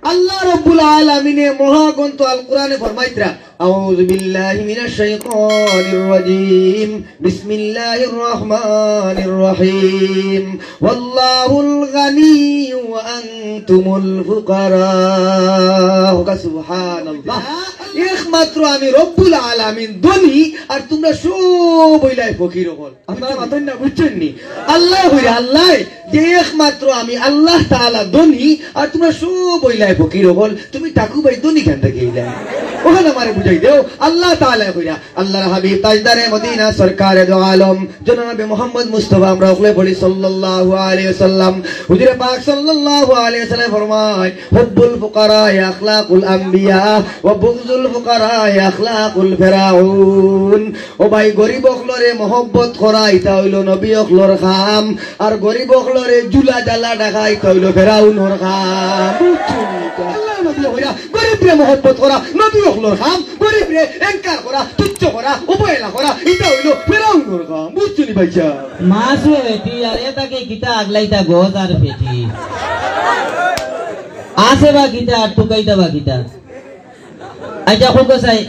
আল্লাহ রাব্বুল আলামিনে মহাগ্রন্থ আল কোরআনে ফরমাইতরা আউযু বিল্লাহি মিনাশ শাইতানির রাজীম বিসমিল্লাহির রহমানির রহিম ওয়াল্লাহুল গানিয়্যু ওয়া আনতুমুল ফুকারা সুবহানাল্লাহ একমাত্র আমি রব্বুল আলামিন ধনী আর তোমরা সব হইলাই ফকির হল আপনারা মাতন না বুঝছেন নি আল্লাহ হইরা আল্লাহ যে একমাত্র আমি আল্লাহ তাআলা ধনী আর তোমরা সব হইলাই ফকির হল তুমি টাকু ভাই ধনী কেন থেকে হইলাই ওখানে আমারে বুঝাই দেও আল্লাহ তাআলা কইরা আল্লাহর হাবিব তাজদারে মদিনা সরকারে দো আলম জনাব মুহাম্মদ মুস্তাফা আমরা ওকলে বলি সাল্লাল্লাহু আলাইহি ওয়াসাল্লাম হুজুর পাক সাল্লাল্লাহু আলাইহি ওয়াসাল্লাম ফরমায় হুব্বুল ফুকারা আখলাকুল আম্বিয়া ওয়া বুগজুল ফুকারা আখলাকুল ফিরাউন ও ভাই গরিব ওকলরে mohabbat করা এটা হইল নবী ওকলর কাম আর গরিব ওকলরে জুলা জালা ঢাকা এটা হইল ফিরাউনের কাম আল্লাহ নবী কইরা গরিবরে mohabbat করা নবী ওকলর কাম গরিবরে এনকার করা তুচ্ছ করা অবহেলা করা এটা হইল ফিরাউনের কাম বুঝছনি ভাইয়া মাসু এটি আর এটাকে কিতা আগলাইতা গোজ আর পেটি আছে বা কিতা আর টুকাইতা বা কিতা আচ্ছা খোকসাই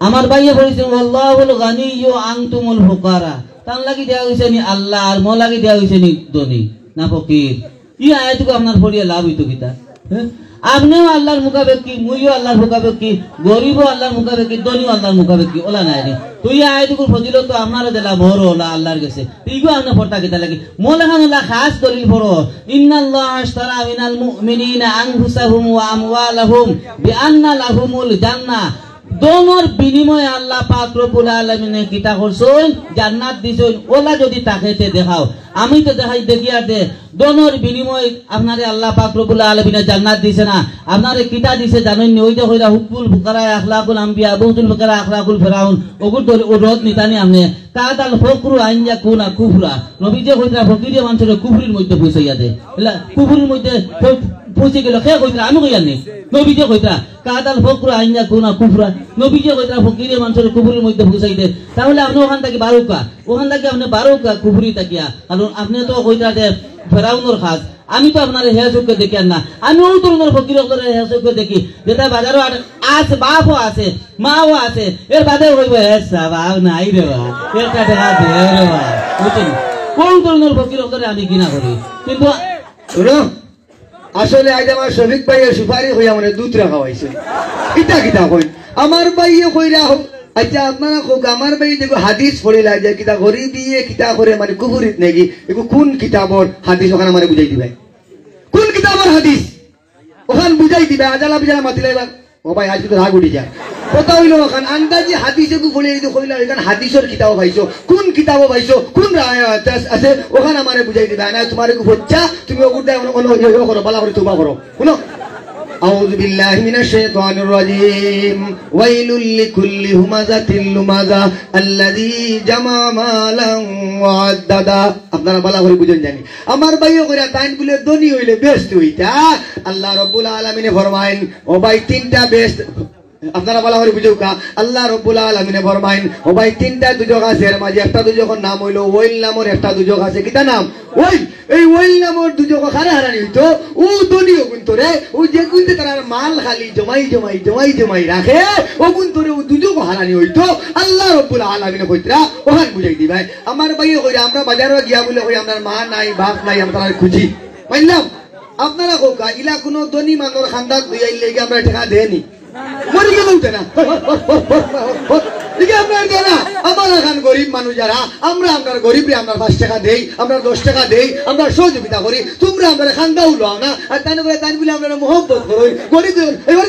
আমার ভাইয়ে বলেছেন আল্লাহুল গানিয়্যু আনতুমুল ফুকারা তার লাগি দেয়া হইছে নি আল্লাহ আর মো লাগি দেয়া হইছে নি ধনী না ফকির ই আয়াতকে আপনার পড়িয়ে লাভ হইতো কিতা আপনিও আল্লাহর মুখাপেক্ষি মুইও আল্লাহর মুখাপেক্ষি গরিবও আল্লাহর মুখাপেক্ষি ধনীও আল্লাহর মুখাপেক্ষি ওলা নাই রে তুই আয়াতকুর ফজিলত তো আপনার দেলা বড় ওলা আল্লাহর কাছে তুইগো আপনি পড়তা কিতা লাগি মোলাখানুল্লাহ খাস দলিল পড়ো ইন্নাল্লাহ আশতারা মিনাল মুমিনিনা আনফুসাহুম ওয়া আমওয়ালাহুম বিআন্না লাহুমুল জান্নাহ দোনোর বিনিময়ে আল্লাহ পাক রব্বুল আলামিনে কিতা করছেন জান্নাত দিছেন ওলা যদি তাকেতে দেখাও আমি তো দেখাই দেখিয়া দে দোনোর বিনিময়ে আপনারে আল্লাহ পাক রব্বুল আলামিনে জান্নাত দিছে না আপনারে কিতা দিছে জানেন নি ওই যে কইরা হুব্বুল ফুকারা আখলাকুল আম্বিয়া বুগদুল ফুকারা আখলাকুল ফিরাউন ওগুর দল রদ নিতানি আমনে কাদাল ফকরু আইনজা কুনা কুফরা নবী যে কইরা ফকিরে মানুষের কুফরির মধ্যে পৌঁছাইয়া দে কুফরির মধ্যে পৌঁছে গেল কে কইরা আমি কইয়ানি নবী যে কইরা কাদাল ফকরু আইনজা কুনা কুফরা নবী যে কইরা ফকিরে মানুষের কুফরির মধ্যে পৌঁছাই দে তাহলে আপনি ওখান থেকে বারুকা ওখান থেকে আপনি বারুকা কুফরি তাকিয়া কারণ আপনি তো কইরা দে ফেরাউনের খাস আমি তো আপনার হেসুকে দেখি না আমি ওই ধরনের ফকির হেসুকে দেখি যেটা বাজারও আছে বাপও আছে মাও আছে এর বাদে হইব বাপ নাই রে বা একটা দেখা দে রে বা বুঝছেন কোন ধরনের ফকির আমি কিনা করি কিন্তু আসলে আজ আমার শফিক ভাইয়ের সুপারি হইয়া মানে দুধ রাখা হয়েছে কিতা কিতা কই আমার ভাইয়ে কইরা আচ্ছা আপনারা কোক আমার ভাই দেখো হাদিস পড়িলা যে কিতা গরিবি কিতা করে মানে কুফরিত নাকি এগো কোন কিতাবর হাদিস ওখানে মানে বুঝাই দিবে কোন কিতাবর হাদিস ওখানে বুঝাই দিবে আজালা বিজালা মাতিলাইবা ও ভাই আজ তো রাগ উঠে যায় কথা হইলো ওখানে আন্দাজি হাদিসে কু বলে দিতে কইলা এখানে হাদিসের কিতাব পাইছো কোন কিতাব পাইছো কোন আছে ওখানে আমারে বুঝাই দিবে না তোমারে কু হচ্ছা তুমি ওগুটা করো বালা করে তোবা করো শুনো أعوذ بالله من الشيطان الرجيم ويل لكل همزة لمزة الذي جمع مالا وعددا আপনারা ভালো করে বুঝেন জানি আমার ভাইও কইরা তাইন গুলো ধনী হইলে বেস্ট হইতা আল্লাহ রাব্বুল আলামিনে ফরমায়েন ও ভাই তিনটা বেস্ট আপনারা ভালো করে বুঝুক আল্লাহ রাব্বুল আলামিনে ফরমায়েন ও ভাই তিনটা দুজক আছে এর মাঝে একটা দুজকের নাম হইলো ওয়াইল নামের একটা দুজক আছে কিটা নাম ওই এই ওয়াইল নামের দুজক হারাহারি হইতো ও ধনীও কিন্তু রে ও যে কিন্তু তার মাল খালি জমাই রাখে ও কিন্তু রে ও দুজক হারানি হইতো আল্লাহ রাব্বুল আলামিনে কইতরা ওখান বুঝাই দিবা আমার ভাইও কইরা আমরা বাজারে গিয়া বলে কই আমার মা নাই বাপ নাই আমরা খুঁজি মানলাম আপনারা কোকা ইলা কোন ধনী মানুষ খানদান দুইয়াই লাগি আমরা টাকা দেনি মরে গেল উঠে না আমার এখন গরিব মানুষ যারা আমরা আপনার গরিবরে আমরা 5 টাকা দেই আমরা 10 টাকা দেই আমরা সহযোগিতা করি তোমরা আমরা খান্দাও লও না আর তাই বলে আমরা মহব্বত করো গরিব এবার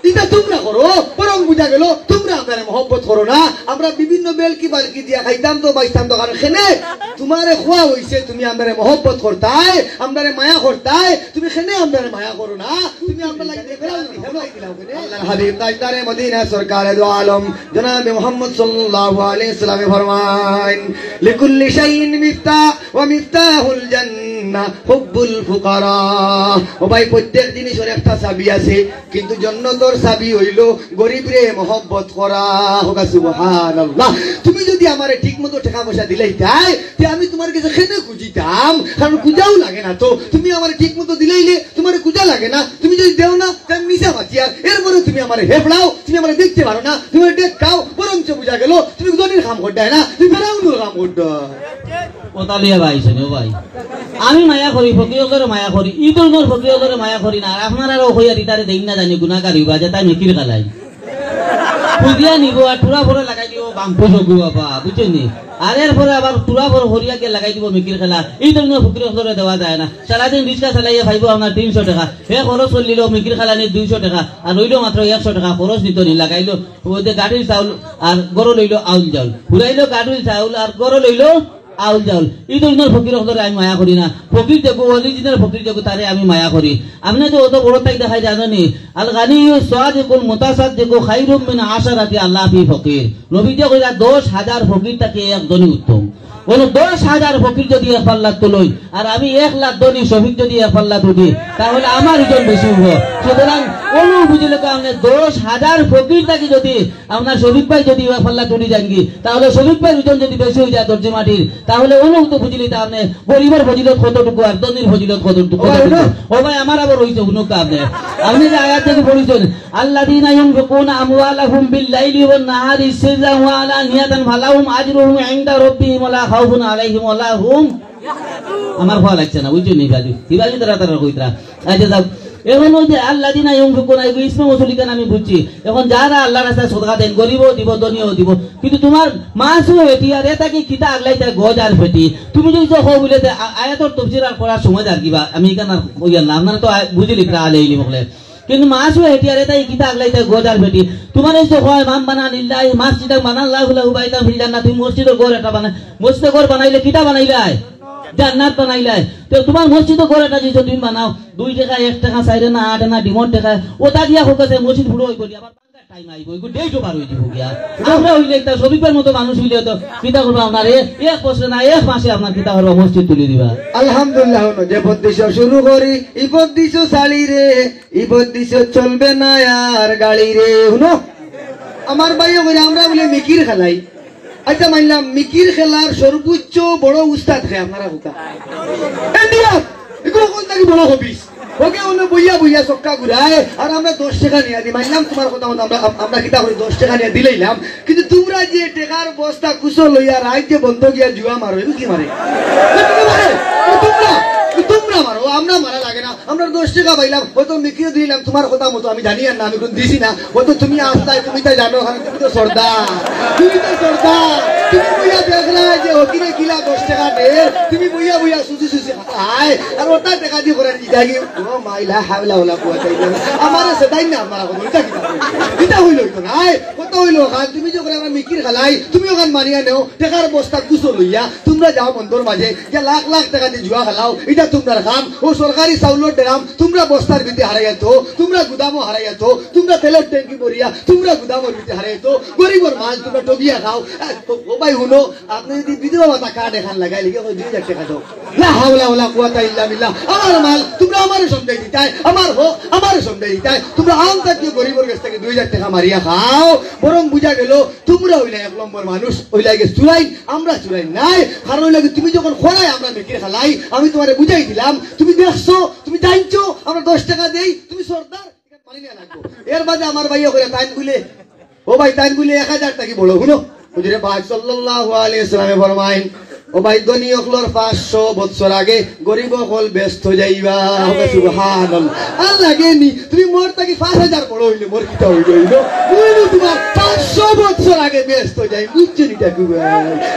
এটা তোমরা করো বরং বুঝা গেল তোমরা আপনারা মহব্বত করো না আমরা বিভিন্ন বেলকি বালকি দিয়া খাইতাম তো বাইতাম তো কারণ খেনে তোমারে খোয়া হইছে তুমি আমারে মহব্বত করতাই আমারে মায়া করতাই তুমি খেনে আমারে মায়া করো না তুমি আমরা লাগি দেখলাও আল্লাহর হাবিব তাজদারে মদিনা সরকারে দো আলম জনাব মুহাম্মদ সাল্লাল্লাহু আলাইহি ওয়াসাল্লাম ফরমান লিকুল্লি শাইইন মিফতাহ ওয়া মিফতাহুল জান্নাহ হুব্বুল ফুকারা ও ভাই প্রত্যেক জিনিসের একটা চাবি আছে কিন্তু জান্নাতের চাবি হইলো গরিবরে মহব্বত করা হোগা সুবহানাল্লাহ তুমি যদি আমারে ঠিকমতো টাকা পয়সা দিলেই তাই তে আমি তোমার কাছে খেনে খুঁজিতাম কারণ খুঁজাও লাগে না তো তুমি আমারে ঠিকমতো দিলেইলে তোমারে খুঁজা লাগে না তুমি যদি আমার হেফড়াও তুমি আমার দেখতে পারো না তুমি ডেক খাও বরঞ্চ বুঝা গেল তুমি জনির কাম করতে না তুমি ফেরাউনুর কাম করতে ওতালিয়া ভাই শুনো ভাই আমি মায়া করি ফকিরদের মায়া করি ঈদুল নর ফকিরদের মায়া করি না আর আপনারাও হইয়া দিতারে দেই না জানি গুনাহগার হইবা যে তাই মিকির খালাই খুদিয়া নিব আর টুরা ভরে লাগাই দিব বাম্পু সগু বাবা বুঝছেন আর এরপরে আবার টুরা ভরে হরিয়াকে লাগাই দিব মিকির খেলা এই ধরনের ফকিরদের দেওয়া যায় না সারাদিন রিক্সা চালাইয়া খাইব আপনার 300 টাকা হে খরচ করলিল মিকির খেলা নিয়ে 200 টাকা আর রইল মাত্র 100 টাকা খরচ দিত নি লাগাইলো ওই গাড়ির চাউল আর গরু লইল আউল চাউল ঘুরাইলো গাড়ির চাউল আর গরু লইল আউল চাউল এই ধরনের ফকির হলে আমি মায়া করি না ফকির দেখো অরিজিনাল ফকির দেখো তারে আমি মায়া করি আপনি তো অত বড় তাই দেখাই জানেনি আল গানিয়্যু সাদিকুল মুতাসাদ্দিকু খায়রুম মিন আশারাতি আল্লাহি ফকির নবী যে কইরা 10,000 ফকির থেকে একজনই উত্তম বলো 10,000 ফকির যদি এক পাল্লা তুলই আর আমি 1 লাখ ধনী শফিক যদি এক পাল্লা তুলি তাহলে আমার ওজন বেশি হবে সুতরাং কোনো বুঝলে আপনি 10,000 ফকির থাকি যদি আপনার শফিক ভাই যদি এক পাল্লা তুলি যাঙ্গি তাহলে শফিক ভাই ওজন যদি বেশি হয়ে যায় দর্জি মাটির তাহলে অনু তো বুঝলি তা আপনি গরিবের ফজিলত কতটুকু আর ধনীর ফজিলত কতটুকু ও ভাই আমার আবার হইছে হুনুকা আপনি যে আয়াত থেকে পড়িছেন আল্লাযীনা ইউনফিকুনা আমওয়ালাহুম বিল-লাইলি ওয়ান-নাহারি সিররান ওয়া আলানিয়াতান ফালাহুম আজরুহুম ইনদা রাব্বিহিম ওয়া লা খাউফুন আলাইহিম ওয়া লা হুম আমার ভালো লাগছে না বুঝছো নি বাজু দিবালি তারা কইতরা আচ্ছা যাও এখন ওই যে আল্লাযীনা ইউনফিকুনা এই ইসমে মৌসুলি কেন আমি বুঝছি এখন যারা আল্লাহর রাস্তায় সদকা দেন গরিবও দিব ধনীও দিব কিন্তু তোমার মাসও এটি আর এটা কি কিতা আগলাইতে গজ আর ফেটি তুমি যদি তো হো বলে আয়াতর তাফসীর আর করার সময় আর কিবা আমি কেন কইয়া না আপনারা তো বুঝলি প্রা আলাইলি বলে কিন্তু মাসও এটি আর এটা কিতা আগলাইতে গজ আর ফেটি তোমার এই যে হয় মাম বানা লিল্লাহি মাসজিদান বানাল্লাহু লাহু বাইতান ফিল জান্নাত তুমি মসজিদের ঘর এটা বানাই মসজিদের ঘর বানাইলে কিতা বানাইলাই জান্নাত বানাইলাই তো তোমার মসজিদে ঘরটা যদি তুমি বানাও 2 টাকা 1 টাকা 4 না 8 না 10 টাকা ওটা দিয়া হোকছে মসজিদ পুরো হই করি আবার বাঙ্গা টাইম আইবো এগু ডেটও পার হই দিব গিয়া আমরা হইলে একটা শরীফের মতো মানুষ হইলে তো কিতা করব আপনার এক বছর না এক মাসে আপনার কিতা করব মসজিদ তুলি দিবা আলহামদুলিল্লাহ যে পদ্দিশ শুরু করি ই পদ্দিশ চালি রে ই পদ্দিশ চলবে না আর গাড়ি রে শুনো আমার ভাইও কইরা আমরা বলে মিকির খেলাই আচ্ছা মানলাম মিকির খেলার সর্বোচ্চ বড় উস্তাদ হে আপনারা হুকা ইন্ডিয়া এগুলো কোন থেকে বড় হবিস ওকে ওনে বইয়া বইয়া চক্কা ঘুরায় আর আমরা 10 টাকা নিয়ে দিই মানলাম তোমার কথা মতো আমরা কিতা করে 10 টাকা নিয়ে দিলাইলাম কিন্তু তোমরা যে টাকার বস্তা কুশল লইয়া রাত যে বন্ধ গিয়া জুয়া মারো এগুলো কি মারে তোমরা মারো আমরা মারা লাগে না আমরা 10 টাকা পাইলাম হয়তো মিকিয়ে দিলাম তোমার কথা মতো আমি জানি না আমি কোন দিছি না হয়তো তুমি আসতাই তুমি তাই জানো তুমি তো সর্দার তুমি বইয়া দেখলা যে ওকিরে কিলা 10 টাকা দে তুমি বইয়া বইয়া সুজি আয় আর ওটা টাকা দিয়ে করে দিদাগি ও মাইলা হাওলা ওলা কুয়াতা ইল্লা আমারে সেটাই না আমরা বলতা কিটা হইল তো না আয় কত হইল খান তুমি যে করে আমরা মিকির খালাই তুমি ওখান মানিয়া নেও টাকার বস্তা কুছো লইয়া তোমরা যাও বন্ধর মাঝে যে লাখ লাখ টাকা দিয়ে জুয়া খালাও এটা তোমরা কাম ও সরকারি চাউলের ড্রাম তোমরা বস্তার ভিতরে হারাইয়া তো তোমরা গুদামও হারাইয়া তো তোমরা তেলের ট্যাঙ্কি ভরিয়া তোমরা গুদামের ভিতরে হারাইয়া তো গরিবের মাল তোমরা টবিয়া খাও ও ভাই হুনো আপনি যদি বিধবা ভাতা কার্ড এখান লাগাই লিখে 2000 টাকা দাও লা হাওলা ওয়ালা কুওয়াতা ইল্লা বিল্লাহ আমার মাল তোমরা আমারে সন্দেহ দিতাই আমারে সন্দেহ দিতাই তোমরা আম থেকে গরিবের কাছ থেকে 2000 টাকা মারিয়া খাও বরং বুঝা গেল তোমরা হইলা এক নম্বর মানুষ হইলা গে চুরাই আমরা চুরাই নাই কারণ হইলা তুমি যখন খোলাই আমরা মেকির খালাই আমি তোমারে বুঝাই দিলাম তুমি দেখছো তুমি জানছো আমরা 10 টাকা দেই তুমি সর্দার পানি নিয়ে লাগবো এর বাদে আমার ভাইয়া করে টাইম গুলে ও ভাই টাইম গুলে 1000 টাকা বলো শুনো হুজুরে পাক সাল্লাল্লাহু আলাইহি ওয়াসাল্লামে ফরমায়েন ও ভাই ধনী হকলর 500 বছর আগে গরিব হকল ব্যস্ত যাইবা সুবহানাল্লাহ আল্লাহ গেনি তুমি মোর তাকি 5000 বড় হইলে মোর কিটা হইল তুমি তোমার 500 বছর আগে ব্যস্ত যাই বুঝছিনিটা কি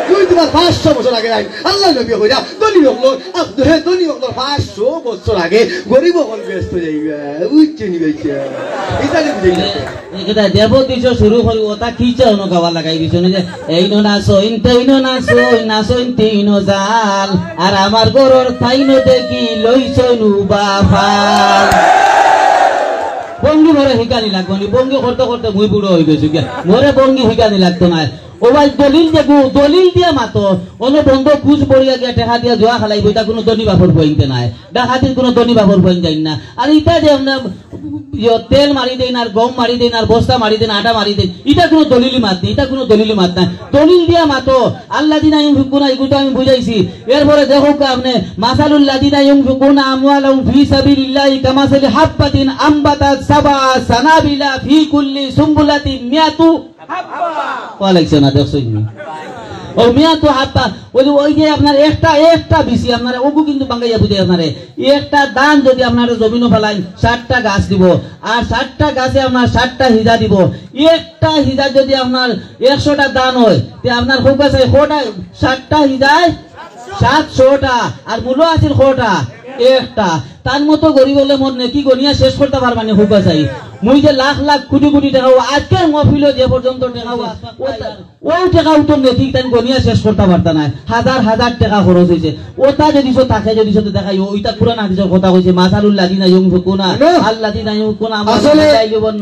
তুমি তোমার 500 বছর আগে যাই আল্লাহ নবী কইরা ধনী হকল ধনী হকলর 500 বছর আগে গরিব হকল ব্যস্ত যাইবা বুঝছিনি গাইছে এটা বুঝাইছে এটা দেব দিছো শুরু করি ওটা কিচা অন গাওয়া লাগাই দিছো যে এই না সইন তেইনো না সই না সইন তেইনো জাল আর আমার গরর তাইনো দেখি লইছনু বাফাল বঙ্গি মরে হিকানি লাগবনি বঙ্গি করতে করতে মুই বুড়ো হই গেছি মোরে বঙ্গি হিকানি লাগতো না ও ভাই দলিল দিয়া মাতো অন্য বন্ধ কুচ বড়িয়া গিয়া টেকা দিয়া জোয়া খালাইব, এটা কোনো ধনী বাপর পয়েন্টে নাই, ডাকাতির কোনো ধনী বাপর পয়েন্ট যাই না। আর ইটা যে আমরা তেল মারি দেন আর গম মারি দেন আর বস্তা মারি দেন আটা মারি দেন, এটা কোনো দলিলি মাত নেই, এটা কোনো দলিলি মাত নাই। দলিল দিয়া মাতো আল্লাহ দিনা ইউনফিকুনা, এগুলো আমি বুঝাইছি। এরপরে দেখো আপনি মাসালুল্লাহ দিনা ইউনফিকুনা আমওয়ালাহুম ফি সাবিলিল্লাহি কামাসালি হাববাতিন আমবাতাত সাবা সানাবিলা ফি কুল্লি সুমবুলাতিন মিয়াতু হাব্বা। ওয়ালাইকুম না দেখছই ও মিয়াতু হাব্বা, ওই যে আপনার একটা বিসি আপনার ওগু কিন্তু বাঙ্গাইয়া বুঝে আপনারে একটা দান যদি আপনার জমিনও ফেলাই 60টা গাছ দিব, আর 60টা গাছে আপনার 60টা হিজা দিব। একটা হিজা যদি আপনার 100টা দান হয় তে আপনার খুব আছে 60টা হিজায় 700টা, আর মূল্য আছে 100টা একটা। তার মতো গরিব হলে মন নেকি গনিয়া শেষ করতে পারবা না। খুব চাই মুই যে লাখ লাখ কোটি কোটি টাকা আজকের মহফিল যে পর্যন্ত টাকা ওই টাকাও তো নেকি তাই গনিয়া শেষ করতে পারতা না। হাজার হাজার টাকা খরচ হয়েছে। ওটা যদি তাকে যদি দেখাই ওইটা পুরান হাদিসের কথা কইছে মাসালুল্লাযিনা ইউনফিকুনা আল্লাযিনা ইউনফিকুনা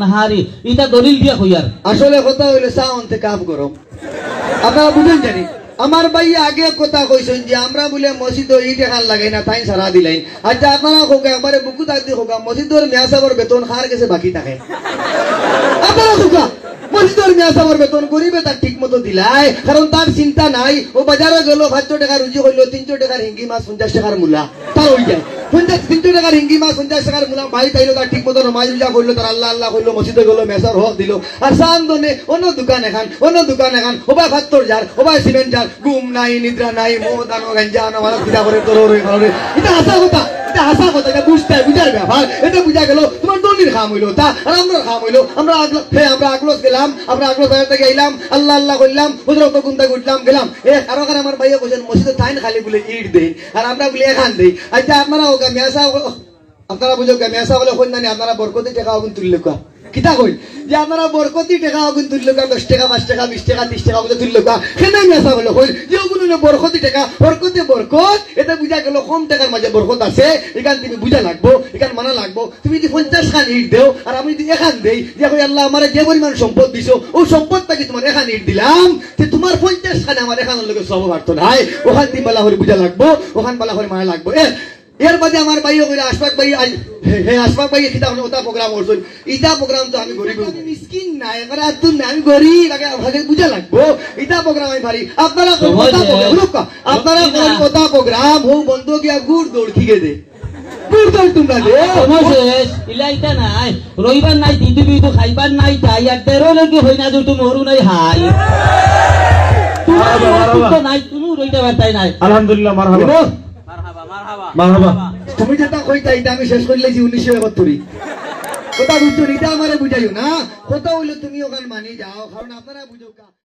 নাহারি, এটা দলিল দিয়া কইয়ার। আসলে কথা হইলো সাউন্ডে কাপ করো, আপনারা বুঝেন জানি। আমার ভাই আগে কথা কইছেন যে আমরা বলে মসজিদ এই টাকা লাগাই না তাই সারা দিলাই। আচ্ছা আপনারা হোক একবারে বুকু দাদি হোক মসজিদের মেয়া সাহেবের বেতন খার গেছে বাকি থাকে, আপনারা হোক মসজিদের মেয়া সাহেবের বেতন গরিবে তার ঠিক মতো দিলাই, কারণ তার চিন্তা নাই। ও বাজারে গেল 500 টাকা রুজি হইল 300 টাকার হিঙ্গি মাছ 50 টাকার মূলা তার হয়ে যায়। 300 টাকার হিঙ্গি মাছ 50 টাকার মূলা বাড়ি তাইলো, তার ঠিক মতো নমাজ রোজা করলো, তার আল্লাহ আল্লাহ করলো, মসজিদে গেলো, মেসার হক দিল। আর সান্দনে অন্য দোকান এখান ওবাই 70 যার ওবাই সিমেন্ট যার, ঘুম নাই নিদ্রা নাই, মদ আনো গাঞ্জা আনো মারা কিনা করে তোর এটা হাসা কথা, এটা হাসা কথা, এটা বুঝার ব্যাপার। এটা বুঝা গেল তোমার দলির খাম হইলো তা, আর আমরা খাম হইলো। আমরা আগলস গেলাম, আমরা আগলস বাজার থেকে এলাম, আল্লাহ আল্লাহ করলাম, হুজুর গুন্তা উঠলাম গেলাম। কারণ আমার ভাইয়া বলছেন মসজিদের টাইন খালি বলে ইট দেই, আর আমরা বলে এখান দেই। আচ্ছা আপনারা ওকে মেসা, আপনারা বুঝো মেসা বলে কই না আপনারা বরকতি টাকা আগুন তুললে কা কিতা কই যে আপনারা বরকতি টাকা আগুন তুললে কা 10 টাকা 5 টাকা 20 টাকা 30 টাকা আগুন তুললে কা কেন মেসা বলে কই যে ওগুলো বরকতি টাকা বরকতে বরকত। এটা বুঝা গেল কম টাকার মাঝে বরকত আছে, এখান তুমি বুঝা লাগবো, এখান মানা লাগবো। তুমি যদি 50 খান ইট দেও আর আমি যদি এখান দেই যে কই আল্লাহ আমারে যে পরিমাণ সম্পদ দিছো ও সম্পদটাকে তোমার এখান ইট দিলাম, যে তোমার 50 খানে আমার এখানের লগে সব অর্থ নাই। ওখান তুমি বালা করে বুঝা লাগবো, ওখান বালা করে মানা লাগবো। এর বাদে আমার ভাই আশফাক ভাই আশফাক ভাই কিতা ওটা প্রোগ্রাম করছেন। ইটা প্রোগ্রাম তো আমি গরিব মিসকিন নাই, এবারে আতুন আমি গরিব, আগে বুঝা লাগবো। ইটা প্রোগ্রাম আমি পারি। আপনারা আপনারা কথা প্রোগ্রাম হো বন্ধ গিয়া গুড় দৌড় খিগে দে গুড় দৌড় তোমরা দে ইলাইটা নাই রইবার নাই দিদি তো খাইবার নাই তাই আর 13 লগে হই না তুমি মরু নাই হাই তো নাই তুমি রইতে পারতাই নাই। আলহামদুলিল্লাহ মারহাবা মারহাবা। তুমি যেটা কইতা এটা আমি শেষ করলে 1971 কথা বুঝছো, এটা আমারে বুঝাইও না। কথা হইলো তুমি ওখানে মানি যাও, কারণ আপনারা বুঝো।